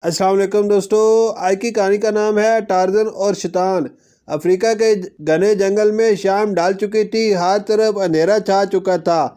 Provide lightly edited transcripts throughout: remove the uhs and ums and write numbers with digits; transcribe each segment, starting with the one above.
السلام علیکم دوستو، آج کی کہانی کا نام ہے ٹارزن اور شیطان۔ افریقہ کے گھنے جنگل میں شام ڈال چکی تھی، ہر طرف اندھیرا چھا چکا تھا۔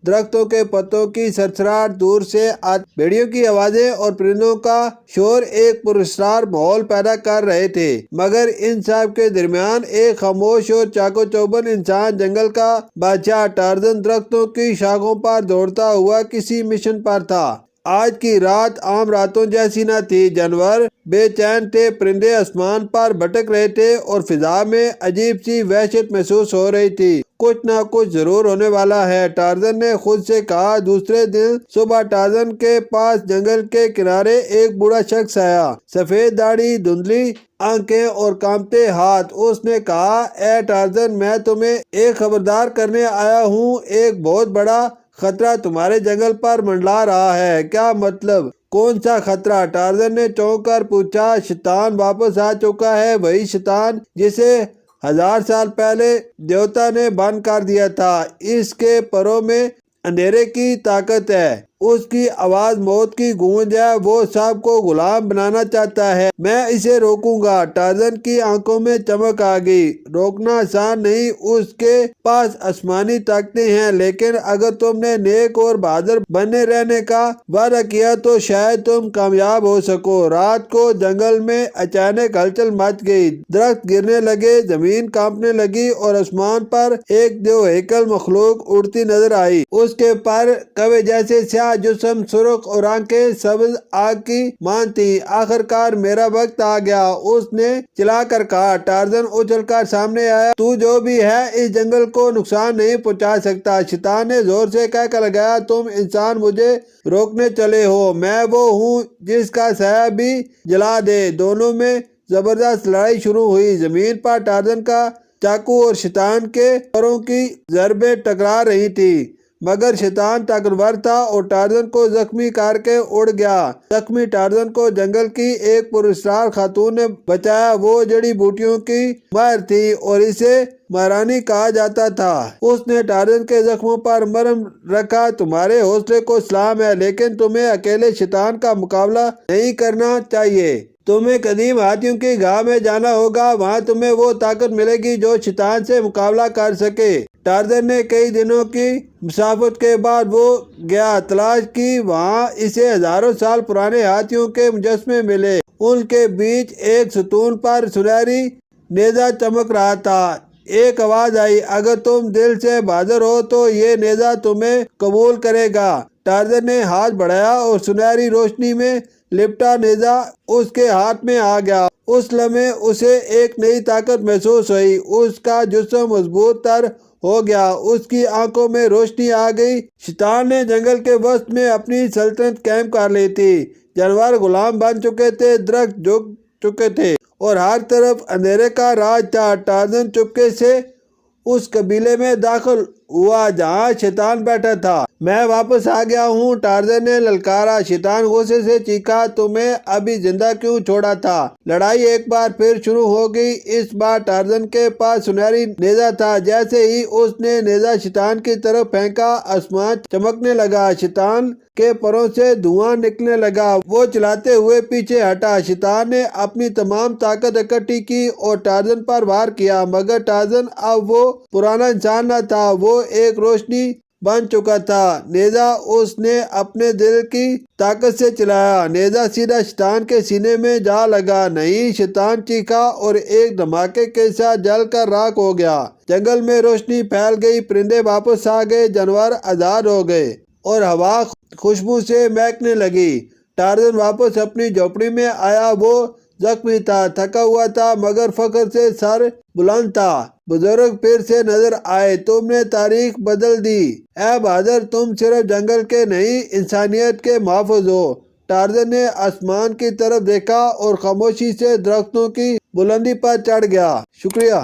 درختوں کے پتوں کی سرسراہٹ، دور سے بھیڑیوں کی آوازیں اور پرندوں کا شور ایک پراسرار ماحول پیدا کر رہے تھے، مگر ان سب کے درمیان ایک خاموش اور چاقو چوبند انسان، جنگل کا بادشاہ ٹارزن، درختوں کی شاخوں پر دوڑتا ہوا کسی مشن پر تھا۔ آج کی رات عام راتوں جیسی نہ تھی۔ جانور بے چین تھے، پرندے آسمان پر بھٹک رہے تھے اور فضا میں عجیب سی وحشت محسوس ہو رہی تھی۔ کچھ نہ کچھ ضرور ہونے والا ہے، ٹارزن نے خود سے کہا۔ دوسرے دن صبح ٹارزن کے پاس جنگل کے کنارے ایک بوڑھا شخص آیا، سفید داڑھی، دھندلی آنکھیں اور کانپتے ہاتھ۔ اس نے کہا، اے ٹارزن، میں تمہیں ایک خبردار کرنے آیا ہوں۔ ایک بہت بڑا خطرہ تمہارے جنگل پر منڈلا رہا ہے۔ کیا مطلب؟ کون سا خطرہ؟ ٹارزن نے چونک کر پوچھا۔ شیطان واپس آ چکا ہے، وہی شیطان جسے 1000 سال پہلے دیوتا نے بند کر دیا تھا۔ اس کے پروں میں اندھیرے کی طاقت ہے، اس کی آواز موت کی گونج ہے، وہ سب کو غلام بنانا چاہتا ہے۔ میں اسے روکوں گا۔ ٹارزن کی آنکھوں میں چمک آ گئی۔ روکنا آسان نہیں، اس کے پاس آسمانی طاقتیں ہیں، لیکن اگر تم نے نیک اور بہادر بنے رہنے کا وعدہ کیا تو شاید تم کامیاب ہو سکو۔ رات کو جنگل میں اچانک ہلچل مچ گئی، درخت گرنے لگے، زمین کانپنے لگی اور آسمان پر ایک دو ہیکل مخلوق اڑتی نظر آئی۔ اس کے پر کوے جیسے سیاہ جسم، سرخ اور آنکھیں سبز آگ کی مان تھی۔ آخر کار میرا وقت آ گیا، اس نے چلا کر کہا۔ ٹارزن اچھل کر سامنے آیا۔ تو جو بھی ہے اس جنگل کو نقصان نہیں پہنچا سکتا۔ شیطان نے زور سے کہہ لگایا، تم انسان مجھے روکنے چلے ہو، میں وہ ہوں جس کا سایہ بھی جلا دے۔ دونوں میں زبردست لڑائی شروع ہوئی۔ زمین پر ٹارزن کا چاقو اور شیطان کے پروں کی ضربیں ٹکرا رہی تھی، مگر شیطان طاقتور تھا اور ٹارزن کو زخمی کر کے اڑ گیا۔ زخمی ٹارزن کو جنگل کی ایک پراسرار خاتون نے بچایا۔ وہ جڑی بوٹیوں کی ماہر تھی اور اسے مہارانی کہا جاتا تھا۔ اس نے ٹارزن کے زخموں پر مرہم رکھا۔ تمہارے حوصلے کو سلام ہے، لیکن تمہیں اکیلے شیطان کا مقابلہ نہیں کرنا چاہیے۔ تمہیں قدیم ہاتھیوں کی گاہ میں جانا ہوگا، وہاں تمہیں وہ طاقت ملے گی جو شیطان سے مقابلہ کر سکے۔ ٹارزن نے کئی دنوں کی مسافت کے بعد وہ گیا تلاش کی، وہاں اسے ہزاروں سال پرانے ہاتھیوں کے مجسمے ملے۔ ان کے بیچ ایک ستون پر سنہری نیزہ چمک رہا تھا۔ ایک آواز آئی، اگر تم دل سے بہادر ہو تو یہ نیزہ تمہیں قبول کرے گا۔ ٹارزن نے ہاتھ بڑھایا اور سنہری روشنی میں لپٹا نیزہ اس کے ہاتھ میں آ گیا۔ اس لمحے اسے ایک نئی طاقت محسوس ہوئی، اس کا جسم مضبوط تر ہو گیا، اس کی آنکھوں میں روشنی آ گئی۔ شیطان نے جنگل کے وسط میں اپنی سلطنت قائم کر لی تھی۔ جانور غلام بن چکے تھے، درخت جھک چکے تھے اور ہر طرف اندھیرے کا راج تھا۔ ٹارزن چپکے سے اس قبیلے میں داخل ہوا جہاں شیطان بیٹھا تھا۔ میں واپس آ گیا ہوں، ٹارزن نے للکارا۔ شیطان غصے سے چیخا، تمہیں ابھی زندہ کیوں چھوڑا تھا؟ لڑائی ایک بار پھر شروع ہو گئی۔ اس بار ٹارزن کے پاس سنہری نیزہ تھا۔ جیسے ہی اس نے نیزہ شیطان کی طرف پھینکا، آسمان چمکنے لگا، شیطان کے پروں سے دھواں نکلنے لگا۔ وہ چلاتے ہوئے پیچھے ہٹا۔ شیطان نے اپنی تمام طاقت اکٹھی کی اور ٹارزن پر وار کیا، مگر ٹارزن اب وہ پرانا انسان نہ تھا، وہ ایک روشنی بن چکا تھا۔ نیزہ اس نے اپنے دل کی طاقت سے چلایا، نیزہ سیدھا شیطان کے سینے میں جا لگا۔ نہیں! شیطان چیخا اور ایک دھماکے کے ساتھ جل کر راکھ ہو گیا۔ جنگل میں روشنی پھیل گئی، پرندے واپس آ گئے، جانور آزاد ہو گئے اور ہوا خوشبو سے مہکنے لگی۔ ٹارزن واپس اپنی جھونپڑی میں آیا۔ وہ زخمی تھا، تھکا ہوا تھا، مگر فخر سے سر بلند تھا۔ بزرگ پھر سے نظر آئے، تم نے تاریخ بدل دی۔ اے بہادر، تم صرف جنگل کے نہیں، انسانیت کے محافظ ہو۔ ٹارزن نے آسمان کی طرف دیکھا اور خاموشی سے درختوں کی بلندی پر چڑھ گیا۔ شکریہ۔